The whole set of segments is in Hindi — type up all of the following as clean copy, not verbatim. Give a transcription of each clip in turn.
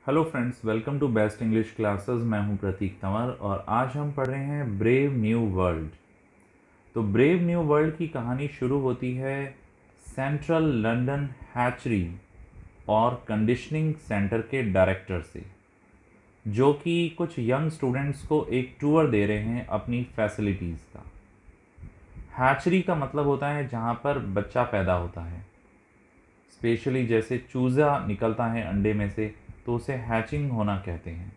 Hello friends, welcome to best English classes. मैं हूं प्रतीक तंवर और आज हम पढ़ रहे हैं ब्रेव न्यू वर्ल्ड। तो ब्रेव न्यू वर्ल्ड की कहानी शुरू होती है सेंट्रल लंदन हैचरी और कंडीशनिंग सेंटर के डायरेक्टर से, जो कि कुछ यंग स्टूडेंट्स को एक टूर दे रहे हैं अपनी फैसिलिटीज़ का। हैचरी का मतलब होता है जहां पर बच्चा पैदा होता है। स्पेशली जैसे चूज़ा निकलता है अंडे में से तो उसे हैचिंग होना कहते हैं।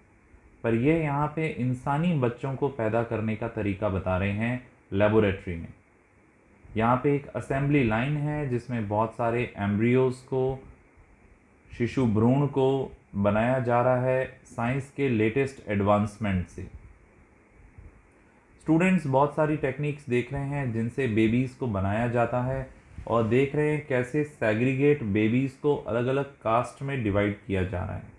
पर ये यहाँ पे इंसानी बच्चों को पैदा करने का तरीका बता रहे हैं लेबोरेटरी में। यहाँ पे एक असेंबली लाइन है जिसमें बहुत सारे एम्ब्रियोज को, शिशु भ्रूण को बनाया जा रहा है साइंस के लेटेस्ट एडवांसमेंट से। स्टूडेंट्स बहुत सारी टेक्निक्स देख रहे हैं जिनसे बेबीज़ को बनाया जाता है और देख रहे हैं कैसे सेग्रीगेट बेबीज़ को अलग अलग कास्ट में डिवाइड किया जा रहा है।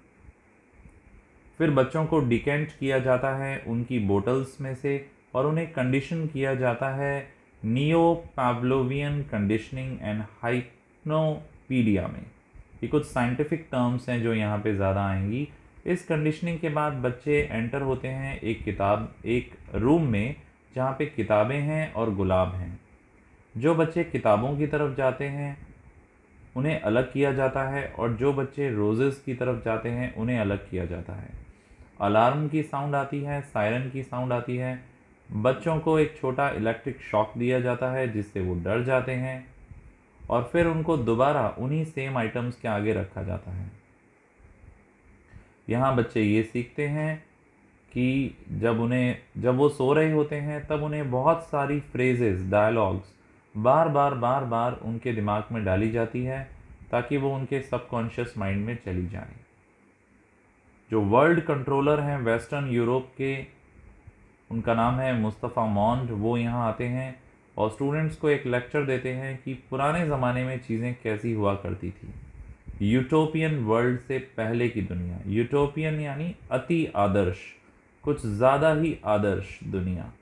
फिर बच्चों को डिकेंट किया जाता है उनकी बोतल्स में से और उन्हें कंडीशन किया जाता है नियो पावलोवियन कंडीशनिंग एंड हाइप्नोपीडिया में। ये कुछ साइंटिफिक टर्म्स हैं जो यहाँ पे ज़्यादा आएंगी। इस कंडीशनिंग के बाद बच्चे एंटर होते हैं एक रूम में जहाँ पे किताबें हैं और गुलाब हैं। जो बच्चे किताबों की तरफ जाते हैं उन्हें अलग किया जाता है और जो बच्चे रोजेस की तरफ जाते हैं उन्हें अलग किया जाता है। अलार्म की साउंड आती है, सायरन की साउंड आती है। बच्चों को एक छोटा इलेक्ट्रिक शॉक दिया जाता है जिससे वो डर जाते हैं और फिर उनको दोबारा उन्हीं सेम आइटम्स के आगे रखा जाता है। यहाँ बच्चे ये सीखते हैं कि जब वो सो रहे होते हैं तब उन्हें बहुत सारी फ्रेजेस, डायलॉग्स बार बार उनके दिमाग में डाली जाती है ताकि वो उनके सबकॉन्शियस माइंड में चली जाए। जो वर्ल्ड कंट्रोलर हैं वेस्टर्न यूरोप के, उनका नाम है मुस्तफ़ा मॉन्ड, वो यहाँ आते हैं और स्टूडेंट्स को एक लेक्चर देते हैं कि पुराने ज़माने में चीज़ें कैसी हुआ करती थी। यूटोपियन वर्ल्ड से पहले की दुनिया, यूटोपियन यानी अति आदर्श, कुछ ज़्यादा ही आदर्श दुनिया।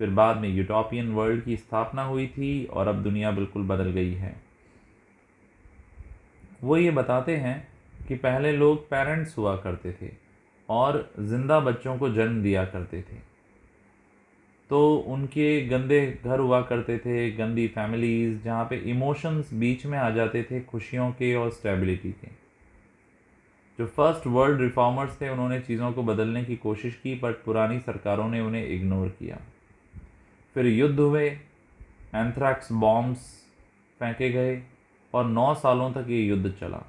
फिर बाद में यूटोपियन वर्ल्ड की स्थापना हुई थी और अब दुनिया बिल्कुल बदल गई है। वो ये बताते हैं कि पहले लोग पेरेंट्स हुआ करते थे और ज़िंदा बच्चों को जन्म दिया करते थे, तो उनके गंदे घर हुआ करते थे, गंदी फैमिलीज़ जहाँ पे इमोशंस बीच में आ जाते थे, खुशियों के और स्टेबिलिटी के। जो फर्स्ट वर्ल्ड रिफॉर्मर्स थे उन्होंने चीज़ों को बदलने की कोशिश की पर पुरानी सरकारों ने उन्हें इग्नोर किया। फिर युद्ध हुए, एंथ्रैक्स बॉम्ब्स फेंके गए और 9 सालों तक ये युद्ध चला।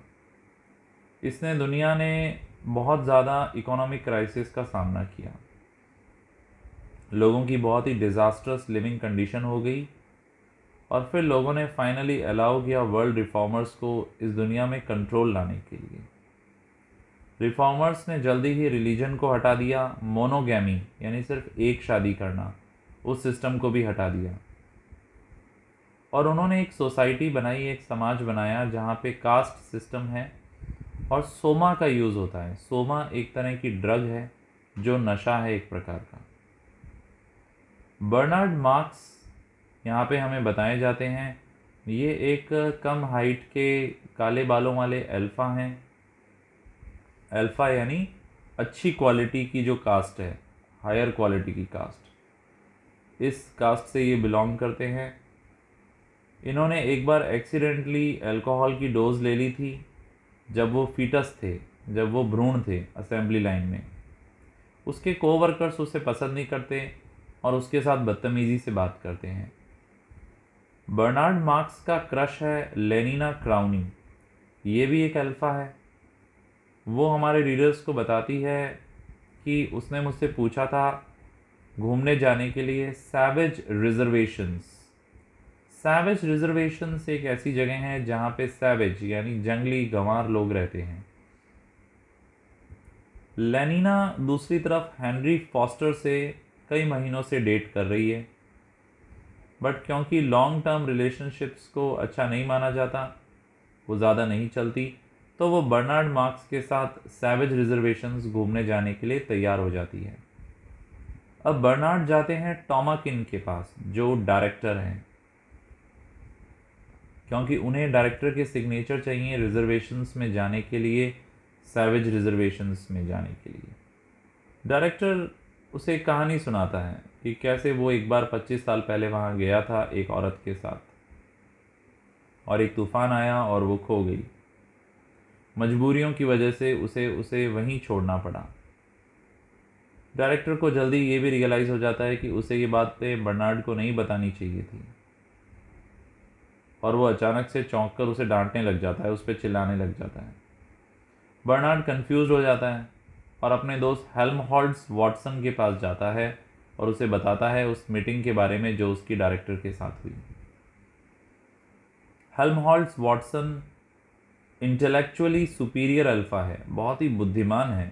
इसने दुनिया ने बहुत ज़्यादा इकोनॉमिक क्राइसिस का सामना किया। लोगों की बहुत ही डिज़ास्ट्रस लिविंग कंडीशन हो गई और फिर लोगों ने फाइनली अलाउ किया वर्ल्ड रिफॉर्मर्स को इस दुनिया में कंट्रोल लाने के लिए। रिफॉर्मर्स ने जल्दी ही रिलीजन को हटा दिया, मोनोगैमी यानी सिर्फ एक शादी करना, उस सिस्टम को भी हटा दिया और उन्होंने एक सोसाइटी बनाई, एक समाज बनाया जहाँ पे कास्ट सिस्टम है और सोमा का यूज़ होता है। सोमा एक तरह की ड्रग है जो नशा है एक प्रकार का। बर्नार्ड मार्क्स यहाँ पे हमें बताए जाते हैं। ये एक कम हाइट के काले बालों वाले अल्फ़ा हैं। अल्फ़ा यानी अच्छी क्वालिटी की जो कास्ट है, हायर क्वालिटी की कास्ट, इस कास्ट से ये बिलोंग करते हैं। इन्होंने एक बार एक्सीडेंटली अल्कोहल की डोज ले ली थी जब वो फीटस थे, जब वो भ्रूण थे असेंबली लाइन में। उसके कोवर्कर्स उसे पसंद नहीं करते और उसके साथ बदतमीज़ी से बात करते हैं। बर्नार्ड मार्क्स का क्रश है लेनिना क्राउनी, ये भी एक अल्फ़ा है। वो हमारे रीडर्स को बताती है कि उसने मुझसे पूछा था घूमने जाने के लिए सैवेज रिजर्वेशंस। सैवेज रिजर्वेशंस एक ऐसी जगह है जहाँ पे सैवेज यानी जंगली गंवार लोग रहते हैं। लेनिना दूसरी तरफ हेनरी फॉस्टर से कई महीनों से डेट कर रही है, बट क्योंकि लॉन्ग टर्म रिलेशनशिप्स को अच्छा नहीं माना जाता, वो ज़्यादा नहीं चलती, तो वो बर्नार्ड मार्क्स के साथ सैवेज रिजर्वेशंस घूमने जाने के लिए तैयार हो जाती है। अब बर्नार्ड जाते हैं टॉमाकिन के पास जो डायरेक्टर हैं, क्योंकि उन्हें डायरेक्टर के सिग्नेचर चाहिए रिजर्वेशंस में जाने के लिए सैवेज रिजर्वेशंस में जाने के लिए। डायरेक्टर उसे एक कहानी सुनाता है कि कैसे वो एक बार 25 साल पहले वहाँ गया था एक औरत के साथ, और एक तूफान आया और वो खो गई। मजबूरियों की वजह से उसे वहीं छोड़ना पड़ा। डायरेक्टर को जल्दी ये भी रियलाइज़ हो जाता है कि उसे ये बातें बर्नार्ड को नहीं बतानी चाहिए थी, और वो अचानक से चौंक कर उसे डांटने लग जाता है, उस पर चिल्लाने लग जाता है। बर्नार्ड कंफ्यूज हो जाता है और अपने दोस्त हेल्महोल्ट्ज़ वॉटसन के पास जाता है और उसे बताता है उस मीटिंग के बारे में जो उसकी डायरेक्टर के साथ हुई। Helmholtz Watson intellectually superior alpha है, बहुत ही बुद्धिमान है,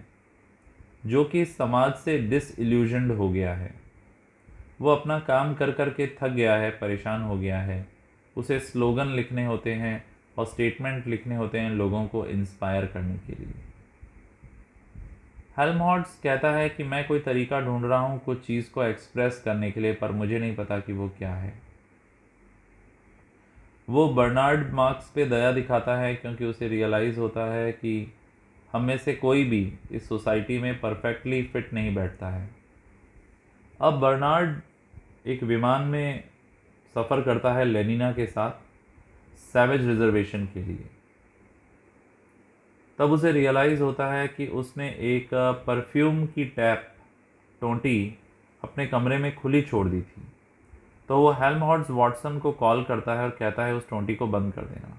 जो कि समाज से डिसइल्यूजन्ड हो गया है। वो अपना काम कर कर के थक गया है, परेशान हो गया है। उसे स्लोगन लिखने होते हैं और स्टेटमेंट लिखने होते हैं लोगों को इंस्पायर करने के लिए। हेल्महोल्ट्ज़ कहता है कि मैं कोई तरीका ढूंढ रहा हूँ कुछ चीज़ को एक्सप्रेस करने के लिए, पर मुझे नहीं पता कि वो क्या है। वो बर्नार्ड मार्क्स पे दया दिखाता है क्योंकि उसे रियलाइज़ होता है कि हम में से कोई भी इस सोसाइटी में परफेक्टली फिट नहीं बैठता है। अब बर्नार्ड एक विमान में सफ़र करता है लेनिना के साथ सैवेज रिजर्वेशन के लिए। तब उसे रियलाइज़ होता है कि उसने एक परफ्यूम की टैप टोंटी अपने कमरे में खुली छोड़ दी थी। तो वो हेल्महोल्ट्ज़ वॉटसन को कॉल करता है और कहता है उस टोंटी को बंद कर देना।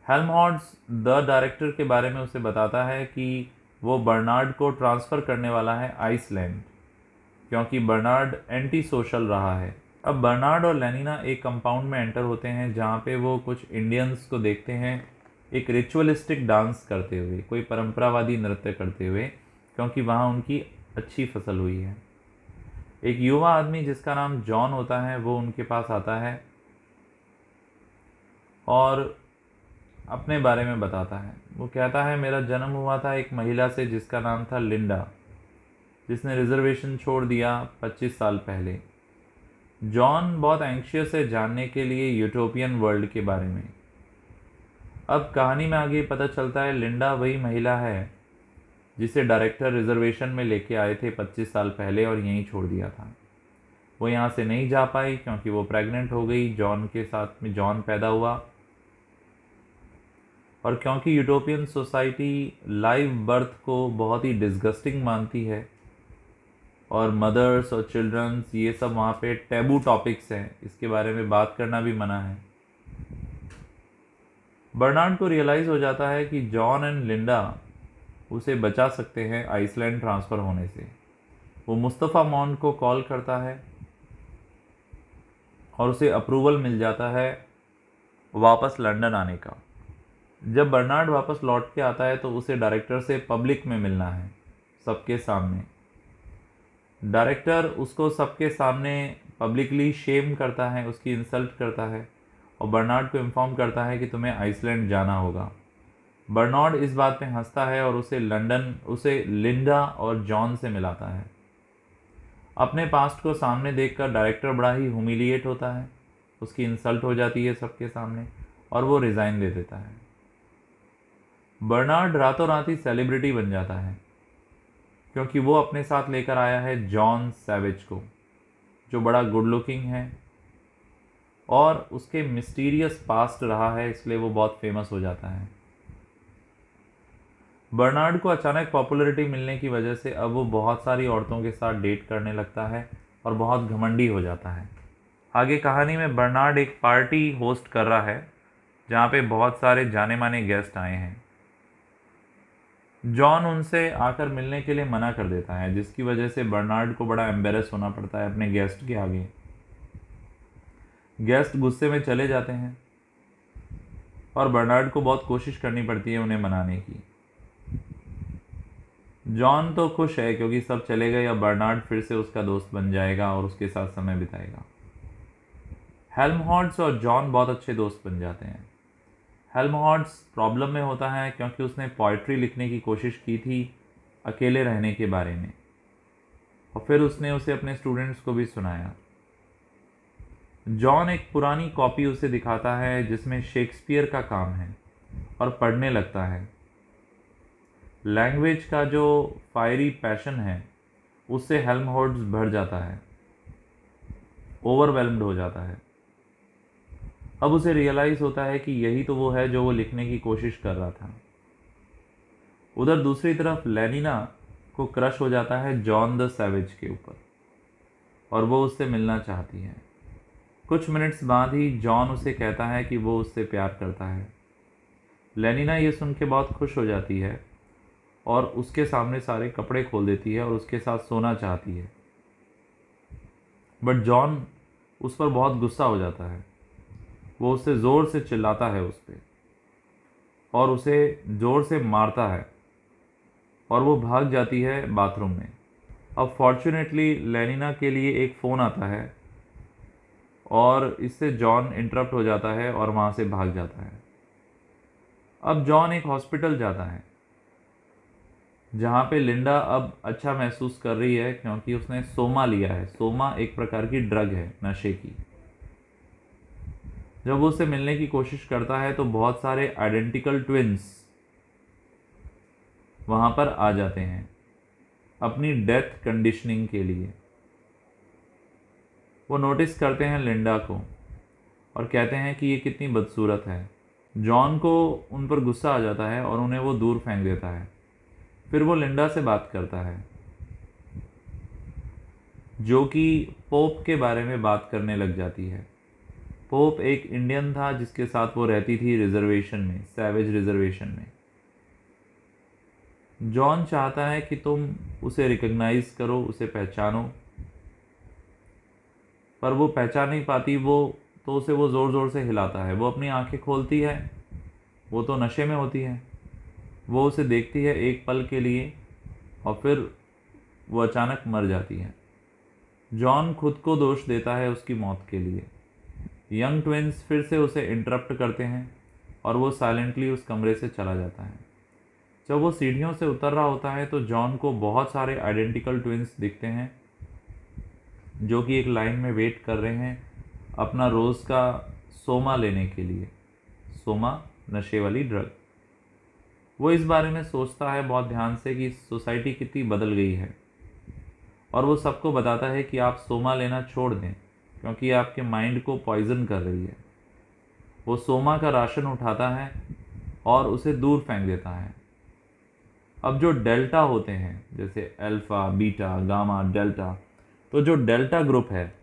हेल्महोल्ट्ज़ द डायरेक्टर के बारे में उसे बताता है कि वो बर्नार्ड को ट्रांसफ़र करने वाला है आइसलैंड, क्योंकि बर्नार्ड एंटी सोशल रहा है। अब बर्नार्ड और लेनिना एक कंपाउंड में एंटर होते हैं जहाँ पे वो कुछ इंडियंस को देखते हैं एक रिचुअलिस्टिक डांस करते हुए, कोई परंपरावादी नृत्य करते हुए, क्योंकि वहाँ उनकी अच्छी फसल हुई है। एक युवा आदमी जिसका नाम जॉन होता है वो उनके पास आता है और अपने बारे में बताता है। वो कहता है मेरा जन्म हुआ था एक महिला से जिसका नाम था लिंडा, जिसने रिजर्वेशन छोड़ दिया 25 साल पहले। जॉन बहुत एंग्शियस है जानने के लिए यूटोपियन वर्ल्ड के बारे में। अब कहानी में आगे पता चलता है लिंडा वही महिला है जिसे डायरेक्टर रिजर्वेशन में लेके आए थे 25 साल पहले और यहीं छोड़ दिया था। वो यहाँ से नहीं जा पाई क्योंकि वो प्रेग्नेंट हो गई, जॉन के साथ में जॉन पैदा हुआ, और क्योंकि यूटोपियन सोसाइटी लाइव बर्थ को बहुत ही डिस्गस्टिंग मानती है और मदर्स और चिल्ड्रंस ये सब वहाँ पे टैबू टॉपिक्स हैं, इसके बारे में बात करना भी मना है। बर्नार्ड को रियलाइज़ हो जाता है कि जॉन एंड लिंडा उसे बचा सकते हैं आइसलैंड ट्रांसफ़र होने से। वो मुस्तफ़ा मॉन को कॉल करता है और उसे अप्रूवल मिल जाता है वापस लंदन आने का। जब बर्नार्ड वापस लौट के आता है तो उसे डायरेक्टर से पब्लिक में मिलना है, सबके सामने। डायरेक्टर उसको सबके सामने पब्लिकली शेम करता है, उसकी इंसल्ट करता है और बर्नार्ड को इन्फॉर्म करता है कि तुम्हें आइसलैंड जाना होगा। बर्नार्ड इस बात पे हंसता है और उसे लिंडा और जॉन से मिलाता है। अपने पास्ट को सामने देखकर डायरेक्टर बड़ा ही ह्यूमिलिएट होता है, उसकी इंसल्ट हो जाती है सबके सामने और वो रिज़ाइन दे देता है। बर्नार्ड रातों रात ही सेलिब्रिटी बन जाता है क्योंकि वो अपने साथ लेकर आया है जॉन सैवेज को, जो बड़ा गुड लुकिंग है और उसके मिस्टीरियस पास्ट रहा है, इसलिए वो बहुत फेमस हो जाता है। बर्नार्ड को अचानक पॉपुलैरिटी मिलने की वजह से अब वो बहुत सारी औरतों के साथ डेट करने लगता है और बहुत घमंडी हो जाता है। आगे कहानी में बर्नार्ड एक पार्टी होस्ट कर रहा है जहाँ पे बहुत सारे जाने माने गेस्ट आए हैं। जॉन उनसे आकर मिलने के लिए मना कर देता है, जिसकी वजह से बर्नार्ड को बड़ा एम्बेरस होना पड़ता है अपने गेस्ट के आगे। गेस्ट गुस्से में चले जाते हैं और बर्नार्ड को बहुत कोशिश करनी पड़ती है उन्हें मनाने की। जॉन तो खुश है क्योंकि सब चले गए, अब बर्नार्ड फिर से उसका दोस्त बन जाएगा और उसके साथ समय बिताएगा। हेल्महोल्ट्ज़ और जॉन बहुत अच्छे दोस्त बन जाते हैं। हेल्महोल्ट्ज़ प्रॉब्लम में होता है क्योंकि उसने पोइट्री लिखने की कोशिश की थी अकेले रहने के बारे में, और फिर उसने उसे अपने स्टूडेंट्स को भी सुनाया। जॉन एक पुरानी कॉपी उसे दिखाता है जिसमें शेक्सपियर का काम है और पढ़ने लगता है। लैंग्वेज का जो फायरी पैशन है उससे हेल्महोल्ट्ज़ भर जाता है, ओवरवेल्म्ड हो जाता है। अब उसे रियलाइज़ होता है कि यही तो वो है जो वो लिखने की कोशिश कर रहा था। उधर दूसरी तरफ लेनिना को क्रश हो जाता है जॉन द सैवेज के ऊपर और वो उससे मिलना चाहती है। कुछ मिनट्स बाद ही जॉन उसे कहता है कि वो उससे प्यार करता है। लेनिना ये सुन के बहुत खुश हो जाती है और उसके सामने सारे कपड़े खोल देती है और उसके साथ सोना चाहती है। बट जॉन उस पर बहुत गुस्सा हो जाता है। वो उससे ज़ोर से चिल्लाता है उस पर और उसे ज़ोर से मारता है और वो भाग जाती है बाथरूम में। अब फॉर्चुनेटली लेनिना के लिए एक फ़ोन आता है और इससे जॉन इंटरप्ट हो जाता है और वहाँ से भाग जाता है। अब जॉन एक हॉस्पिटल जाता है जहाँ पे लिंडा अब अच्छा महसूस कर रही है क्योंकि उसने सोमा लिया है। सोमा एक प्रकार की ड्रग है, नशे की। जब वो उससे मिलने की कोशिश करता है तो बहुत सारे आइडेंटिकल ट्विंस वहाँ पर आ जाते हैं अपनी डेथ कंडीशनिंग के लिए। वो नोटिस करते हैं लिंडा को और कहते हैं कि ये कितनी बदसूरत है। जॉन को उन पर गुस्सा आ जाता है और उन्हें वो दूर फेंक देता है। फिर वो लिंडा से बात करता है जो कि पोप के बारे में बात करने लग जाती है। पोप एक इंडियन था जिसके साथ वो रहती थी रिजर्वेशन में, सैवेज रिजर्वेशन में। जॉन चाहता है कि तुम उसे रिकग्नाइज करो, उसे पहचानो, पर वो पहचान नहीं पाती। तो उसे वो ज़ोर ज़ोर से हिलाता है। वो अपनी आंखें खोलती है, वो तो नशे में होती है। वो उसे देखती है एक पल के लिए और फिर वो अचानक मर जाती है। जॉन खुद को दोष देता है उसकी मौत के लिए। यंग ट्विंस फिर से उसे इंटरप्ट करते हैं और वो साइलेंटली उस कमरे से चला जाता है। जब वो सीढ़ियों से उतर रहा होता है तो जॉन को बहुत सारे आइडेंटिकल ट्विंस दिखते हैं जो कि एक लाइन में वेट कर रहे हैं अपना रोज़ का सोमा लेने के लिए। सोमा, नशे वाली ड्रग। वो इस बारे में सोचता है बहुत ध्यान से कि सोसाइटी कितनी बदल गई है और वो सबको बताता है कि आप सोमा लेना छोड़ दें क्योंकि ये आपके माइंड को पॉइजन कर रही है। वो सोमा का राशन उठाता है और उसे दूर फेंक देता है। अब जो डेल्टा होते हैं जैसे अल्फ़ा, बीटा, गामा, डेल्टा, तो जो डेल्टा ग्रुप है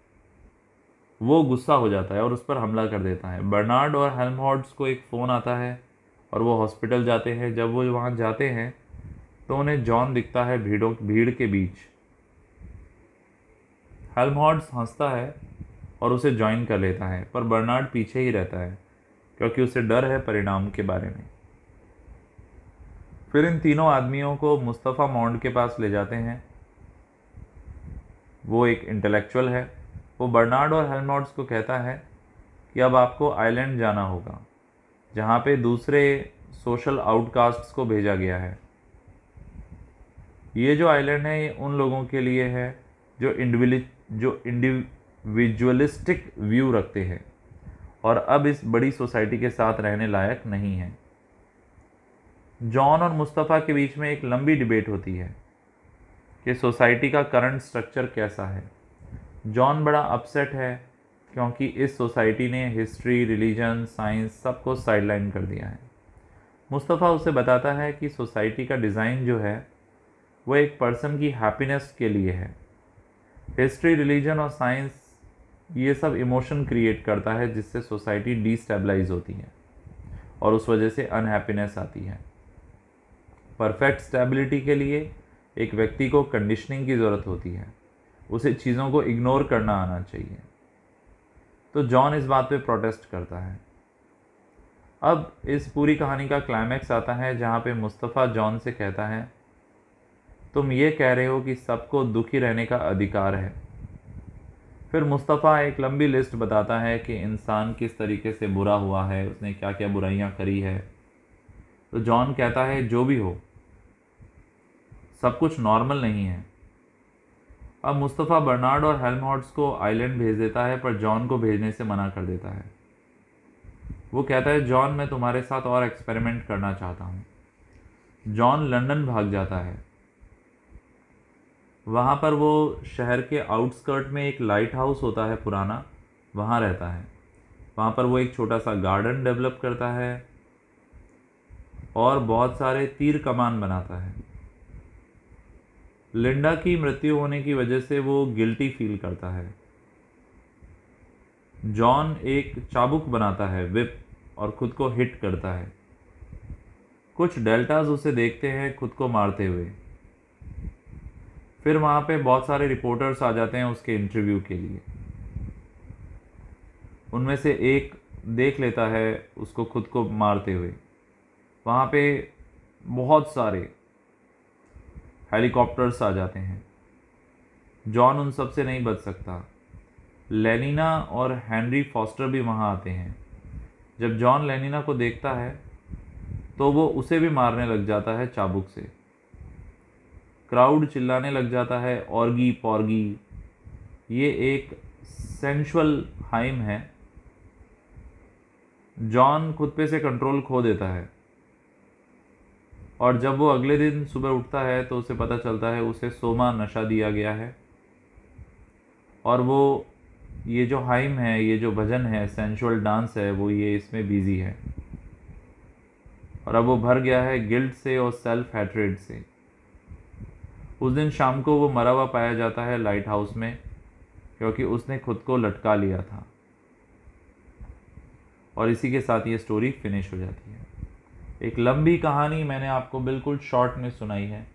वो गुस्सा हो जाता है और उस पर हमला कर देता है। बर्नार्ड और हेल्महोल्ट्ज़ को एक फ़ोन आता है और वो हॉस्पिटल जाते हैं। जब वो वहाँ जाते हैं तो उन्हें जॉन दिखता है भीड़ के बीच। हेल्महोल्ट्ज़ हंसता है और उसे ज्वाइन कर लेता है, पर बर्नार्ड पीछे ही रहता है क्योंकि उसे डर है परिणाम के बारे में। फिर इन तीनों आदमियों को मुस्तफ़ा मॉन्ड के पास ले जाते हैं। वो एक इंटेलेक्चुअल है। वो बर्नार्ड और हेल्महोल्ट्ज़ को कहता है कि अब आपको आइलैंड जाना होगा जहाँ पे दूसरे सोशल आउटकास्ट्स को भेजा गया है। ये जो आइलैंड है ये उन लोगों के लिए है जो इंडिविजुअलिस्टिक व्यू रखते हैं और अब इस बड़ी सोसाइटी के साथ रहने लायक नहीं है। जॉन और मुस्तफ़ा के बीच में एक लंबी डिबेट होती है कि सोसाइटी का करंट स्ट्रक्चर कैसा है। जॉन बड़ा अपसेट है क्योंकि इस सोसाइटी ने हिस्ट्री, रिलीजन, साइंस सबको साइडलाइन कर दिया है। मुस्तफ़ा उसे बताता है कि सोसाइटी का डिज़ाइन जो है वो एक पर्सन की हैप्पीनेस के लिए है। हिस्ट्री, रिलीजन और साइंस ये सब इमोशन क्रिएट करता है जिससे सोसाइटी डिस्टेबलाइज होती है और उस वजह से अनहैप्पीनेस आती है। परफेक्ट स्टेबिलिटी के लिए एक व्यक्ति को कंडीशनिंग की ज़रूरत होती है, उसे चीज़ों को इग्नोर करना आना चाहिए। तो जॉन इस बात पे प्रोटेस्ट करता है। अब इस पूरी कहानी का क्लाइमैक्स आता है जहाँ पे मुस्तफ़ा जॉन से कहता है, तुम ये कह रहे हो कि सबको दुखी रहने का अधिकार है। फिर मुस्तफ़ा एक लंबी लिस्ट बताता है कि इंसान किस तरीके से बुरा हुआ है, उसने क्या क्या बुराइयां करी है। तो जॉन कहता है जो भी हो सब कुछ नॉर्मल नहीं है। अब मुस्तफ़ा बर्नार्ड और हेल्महोल्ट्ज़ को आइलैंड भेज देता है पर जॉन को भेजने से मना कर देता है। वो कहता है जॉन मैं तुम्हारे साथ और एक्सपेरिमेंट करना चाहता हूँ। जॉन लंदन भाग जाता है। वहाँ पर वो शहर के आउटस्कर्ट में एक लाइट हाउस होता है पुराना, वहाँ रहता है। वहाँ पर वो एक छोटा सा गार्डन डेवलप करता है और बहुत सारे तीर कमान बनाता है। लिंडा की मृत्यु होने की वजह से वो गिल्टी फील करता है। जॉन एक चाबुक बनाता है, विप, और खुद को हिट करता है। कुछ डेल्टास उसे देखते हैं खुद को मारते हुए। फिर वहाँ पे बहुत सारे रिपोर्टर्स आ जाते हैं उसके इंटरव्यू के लिए। उनमें से एक देख लेता है उसको खुद को मारते हुए। वहाँ पे बहुत सारे हेलीकॉप्टर्स आ जाते हैं। जॉन उन सब से नहीं बच सकता। लेनिना और हेनरी फॉस्टर भी वहाँ आते हैं। जब जॉन लेनिना को देखता है तो वो उसे भी मारने लग जाता है चाबुक से। क्राउड चिल्लाने लग जाता है, ऑर्गी पॉर्गी। ये एक सेंशुअल हाइम है। जॉन खुद पे से कंट्रोल खो देता है और जब वो अगले दिन सुबह उठता है तो उसे पता चलता है उसे सोमा नशा दिया गया है और वो ये जो हाइम है, ये जो भजन है, सेंशुअल डांस है, वो ये इसमें बिजी है। और अब वो भर गया है गिल्ट से और सेल्फ हैट्रेड से। उस दिन शाम को वो मरा हुआ पाया जाता है लाइट हाउस में, क्योंकि उसने खुद को लटका लिया था। और इसी के साथ ये स्टोरी फिनिश हो जाती है। एक लंबी कहानी मैंने आपको बिल्कुल शॉर्ट में सुनाई है।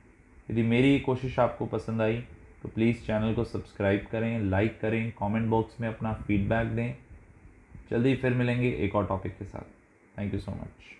यदि मेरी ये कोशिश आपको पसंद आई तो प्लीज़ चैनल को सब्सक्राइब करें, लाइक करें, कमेंट बॉक्स में अपना फीडबैक दें। जल्दी फिर मिलेंगे एक और टॉपिक के साथ। Thank you so much.